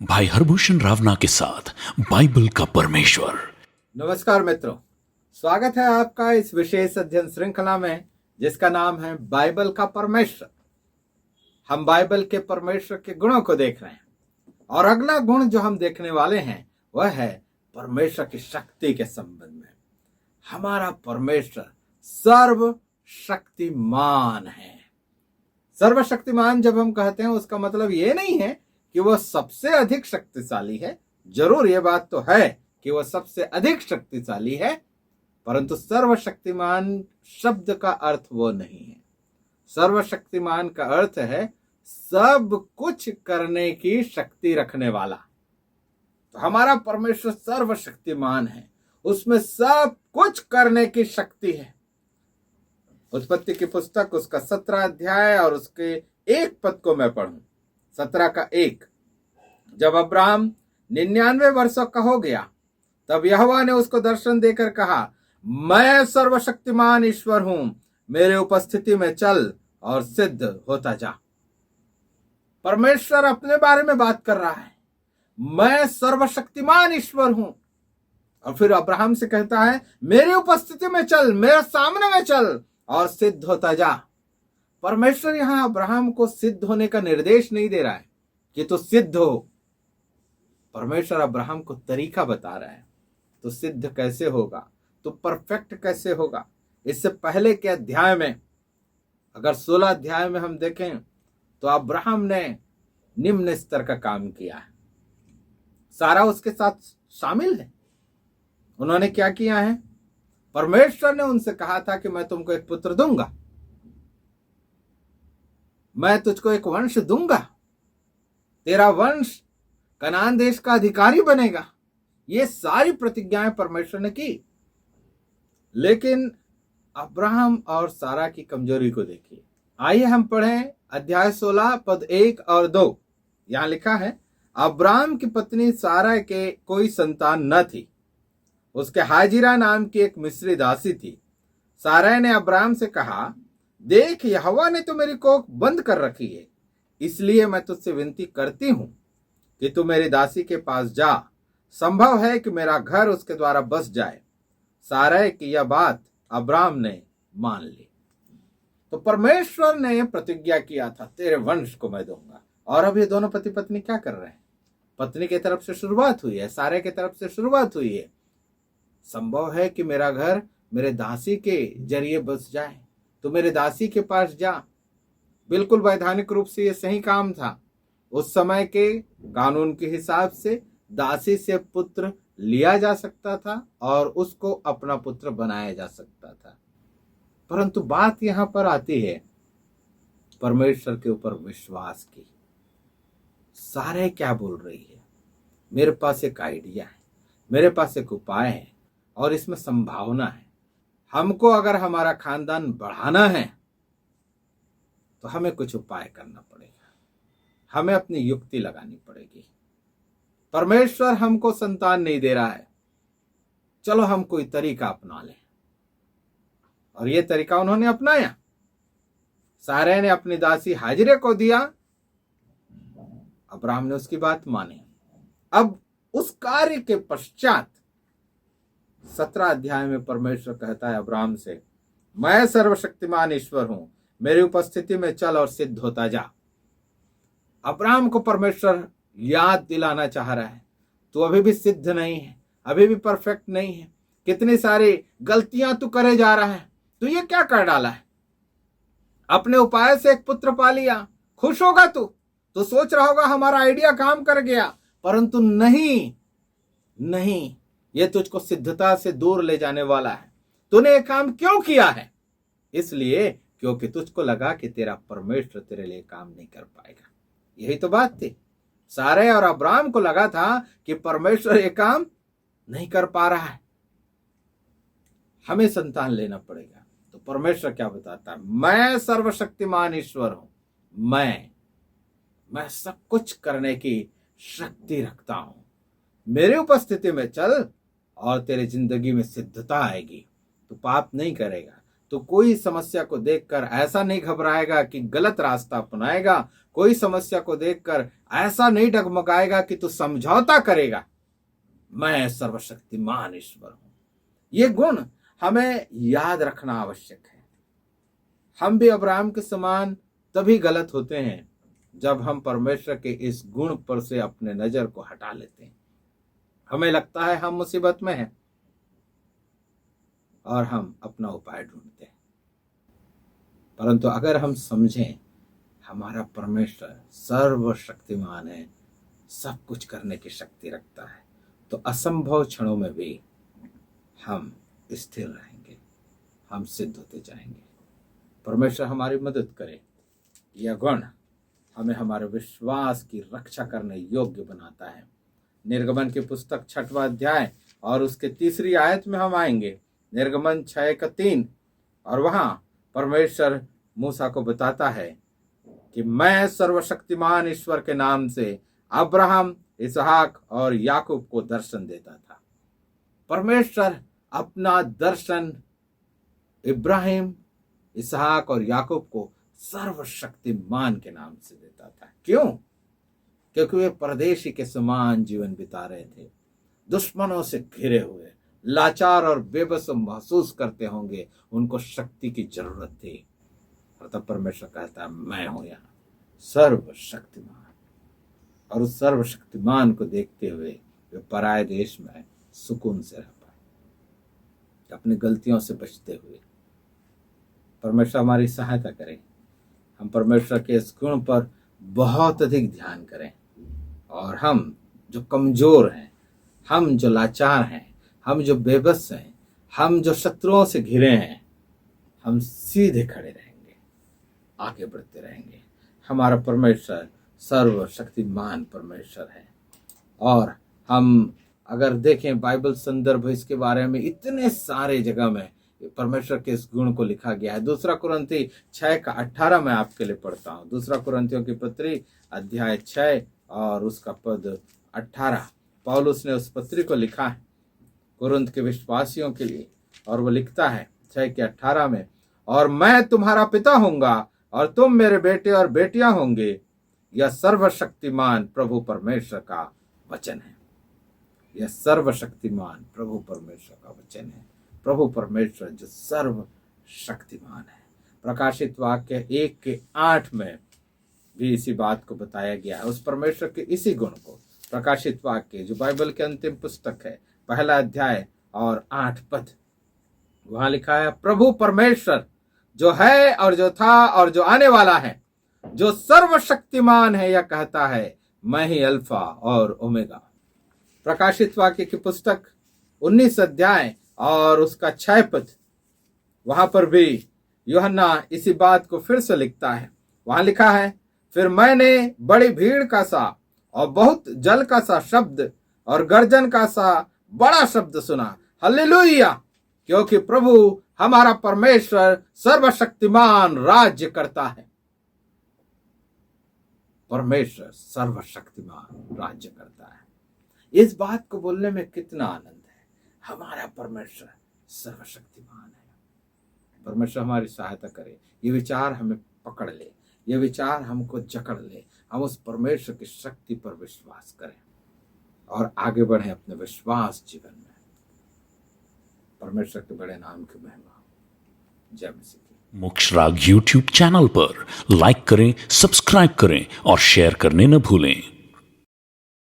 भाई हरभूषण रावना के साथ बाइबल का परमेश्वर। नमस्कार मित्रों, स्वागत है आपका इस विशेष अध्ययन श्रृंखला में जिसका नाम है बाइबल का परमेश्वर। हम बाइबल के परमेश्वर के गुणों को देख रहे हैं और अगला गुण जो हम देखने वाले हैं वह है परमेश्वर की शक्ति के संबंध में। हमारा परमेश्वर सर्वशक्तिमान है। सर्वशक्तिमान जब हम कहते हैं उसका मतलब ये नहीं है कि वह सबसे अधिक शक्तिशाली है। जरूर ये बात तो है कि वह सबसे अधिक शक्तिशाली है, परंतु सर्वशक्तिमान शब्द का अर्थ वो नहीं है। सर्वशक्तिमान का अर्थ है सब कुछ करने की शक्ति रखने वाला। तो हमारा परमेश्वर सर्वशक्तिमान है, उसमें सब कुछ करने की शक्ति है। उत्पत्ति की पुस्तक उसका 17 अध्याय और उसके 1 पद को मैं पढ़ूं। 17 का 1। जब अब्राहम 99 वर्षों का हो गया तब यहोवा ने उसको दर्शन देकर कहा, मैं सर्वशक्तिमान ईश्वर हूं, मेरे उपस्थिति में चल और सिद्ध होता जा। परमेश्वर अपने बारे में बात कर रहा है, मैं सर्वशक्तिमान ईश्वर हूं। और फिर अब्राहम से कहता है, मेरी उपस्थिति में चल, मेरे सामने में चल और सिद्ध होता जा। परमेश्वर यहां अब्राहम को सिद्ध होने का निर्देश नहीं दे रहा है कि तू सिद्ध हो। परमेश्वर अब्राहम को तरीका बता रहा है, तो सिद्ध कैसे होगा, तो परफेक्ट कैसे होगा। इससे पहले के अध्याय में, अगर 16 अध्याय में हम देखें तो अब्राहम ने निम्न स्तर का काम किया है। सारा उसके साथ शामिल है। उन्होंने क्या किया है? परमेश्वर ने उनसे कहा था कि मैं तुमको एक पुत्र दूंगा, मैं तुझको एक वंश दूंगा, तेरा वंश कनान देश का अधिकारी बनेगा। ये सारी प्रतिज्ञाएं परमेश्वर ने की। लेकिन अब्राहम और सारा की कमजोरी को देखिए। आइए हम पढ़ें अध्याय 16 पद 1 और 2। यहां लिखा है, अब्राहम की पत्नी सारा के कोई संतान न थी, उसके हाजिरा नाम की एक मिस्री दासी थी। सारा ने अब्राहम से कहा, देख, यहोवा ने तो मेरी कोख बंद कर रखी है, इसलिए मैं तुझसे विनती करती हूं कि तू मेरी दासी के पास जा, संभव है कि मेरा घर उसके द्वारा बस जाए। सारा की यह बात अब्राहम ने मान ली। तो परमेश्वर ने प्रतिज्ञा किया था, तेरे वंश को मैं दूंगा। और अब ये दोनों पति पत्नी क्या कर रहे हैं? पत्नी की तरफ से शुरुआत हुई है, सारे की तरफ से शुरुआत हुई है। संभव है कि मेरा घर मेरे दासी के जरिए बस जाए, तो मेरे दासी के पास जा। बिल्कुल वैधानिक रूप से यह सही काम था। उस समय के कानून के हिसाब से दासी से पुत्र लिया जा सकता था और उसको अपना पुत्र बनाया जा सकता था। परंतु बात यहां पर आती है परमेश्वर के ऊपर विश्वास की। सारे क्या बोल रही है? मेरे पास एक आइडिया है, मेरे पास एक उपाय है और इसमें संभावना है। हमको अगर हमारा खानदान बढ़ाना है तो हमें कुछ उपाय करना पड़ेगा, हमें अपनी युक्ति लगानी पड़ेगी। परमेश्वर हमको संतान नहीं दे रहा है, चलो हम कोई तरीका अपना लें। और यह तरीका उन्होंने अपनाया। सारे ने अपनी दासी हाजिरे को दिया, अब्राहम ने उसकी बात मानी। अब उस कार्य के पश्चात 17 अध्याय में परमेश्वर कहता है अब्राहम से, मैं सर्वशक्तिमान ईश्वर हूं, मेरी उपस्थिति में चल और सिद्ध होता जा। अब्राहम को परमेश्वर याद दिलाना चाह रहा है, तू अभी भी सिद्ध नहीं है, अभी भी परफेक्ट नहीं है, कितनी सारी गलतियां तू करे जा रहा है। तू ये क्या कर डाला है? अपने उपाय से एक पुत्र पा लिया, खुश होगा तू, तो सोच रहा होगा हमारा आइडिया काम कर गया, परंतु नहीं, यह तुझको सिद्धता से दूर ले जाने वाला है। तूने यह काम क्यों किया है? इसलिए क्योंकि तुझको लगा कि तेरा परमेश्वर तेरे लिए काम नहीं कर पाएगा। यही तो बात थी। सारे और अब्राहम को लगा था कि परमेश्वर ये काम नहीं कर पा रहा है, हमें संतान लेना पड़ेगा। तो परमेश्वर क्या बताता है? मैं सर्वशक्तिमान ईश्वर हूं, मैं सब कुछ करने की शक्ति रखता हूं। मेरी उपस्थिति में चल और तेरी जिंदगी में सिद्धता आएगी। तू पाप नहीं करेगा, तो कोई समस्या को देखकर ऐसा नहीं घबराएगा कि गलत रास्ता अपनाएगा, कोई समस्या को देखकर ऐसा नहीं डगमगाएगा कि तू समझौता करेगा, मैं सर्वशक्तिमान ईश्वर हूं। ये गुण हमें याद रखना आवश्यक है। हम भी अब्राहम के समान तभी गलत होते हैं जब हम परमेश्वर के इस गुण पर से अपने नजर को हटा लेते हैं। हमें लगता है हम मुसीबत में हैं और हम अपना उपाय ढूंढते हैं, परंतु अगर हम समझें हमारा परमेश्वर सर्वशक्तिमान है, सब कुछ करने की शक्ति रखता है, तो असंभव क्षणों में भी हम स्थिर रहेंगे, हम सिद्ध होते जाएंगे। परमेश्वर हमारी मदद करे। यह गुण हमें हमारे विश्वास की रक्षा करने योग्य बनाता है। निर्गमन की पुस्तक 6वां अध्याय और उसके 3री आयत में हम आएंगे। निर्गमन 6:3, और वहां परमेश्वर मूसा को बताता है कि मैं सर्वशक्तिमान ईश्वर के नाम से अब्राहम, इसहाक और याकूब को दर्शन देता था। परमेश्वर अपना दर्शन इब्राहिम, इसहाक और याकूब को सर्वशक्तिमान के नाम से देता था। क्यों? क्योंकि वे परदेशी के समान जीवन बिता रहे थे, दुश्मनों से घिरे हुए, लाचार और बेबस महसूस करते होंगे। उनको शक्ति की जरूरत थी, और तब परमेश्वर कहता है मैं हूं यहाँ सर्वशक्तिमान। और उस सर्वशक्तिमान को देखते हुए वे पराये देश में सुकून से रह पाए, अपनी गलतियों से बचते हुए। परमेश्वर हमारी सहायता करें, हम परमेश्वर के इस गुण पर बहुत अधिक ध्यान करें, और हम जो कमजोर हैं, हम जो लाचार हैं, हम जो बेबस हैं, हम जो शत्रुओं से घिरे हैं, हम सीधे खड़े रहेंगे, आगे बढ़ते रहेंगे। हमारा परमेश्वर सर्वशक्तिमान परमेश्वर है। और हम अगर देखें बाइबल संदर्भ इसके बारे में इतने सारे जगह में परमेश्वर के इस गुण को लिखा गया है। 2 कुरिन्थी 6:18 में आपके लिए पढ़ता हूँ। 2 कुरिन्थियों की पत्री अध्याय 6 और उसका पद 18। पौलुस ने उस पत्री को लिखा है कुरिन्थ के विश्वासियों के लिए, और वो लिखता है 6:18 में, और मैं तुम्हारा पिता होऊंगा और तुम मेरे बेटे और बेटियां होंगे। यह सर्वशक्तिमान प्रभु परमेश्वर का वचन है। यह सर्वशक्तिमान प्रभु परमेश्वर का वचन है। प्रभु परमेश्वर जो सर्वशक्तिमान है। प्रकाशित वाक्य 1:8 में भी इसी बात को बताया गया है। उस परमेश्वर के इसी गुण को प्रकाशित वाक्य जो बाइबल के अंतिम पुस्तक है, 1 अध्याय और 8 पद, वहां लिखा है, प्रभु परमेश्वर जो है और जो था और जो आने वाला है, जो सर्वशक्तिमान है, यह कहता है मैं ही अल्फा और ओमेगा। प्रकाशित वाक्य की पुस्तक 19 अध्याय और उसका 6 पद, वहां पर भी यूहन्ना इसी बात को फिर से लिखता है। वहां लिखा है, फिर मैंने बड़ी भीड़ का सा और बहुत जल का सा शब्द और गर्जन का सा बड़ा शब्द सुना, हालेलुया, क्योंकि प्रभु हमारा परमेश्वर सर्वशक्तिमान राज्य करता है। परमेश्वर सर्वशक्तिमान राज्य करता है। इस बात को बोलने में कितना आनंद है। हमारा परमेश्वर सर्वशक्तिमान है। परमेश्वर हमारी सहायता करे, ये विचार हमें पकड़ ले, ये विचार हमको जकड़ ले, हम उस परमेश्वर की शक्ति पर विश्वास करें और आगे बढ़ें अपने विश्वास जीवन में। परमेश्वर के बड़े नाम की महिमा। जय मसीह। मोक्ष राग YouTube चैनल पर लाइक करें, सब्सक्राइब करें और शेयर करने न भूलें।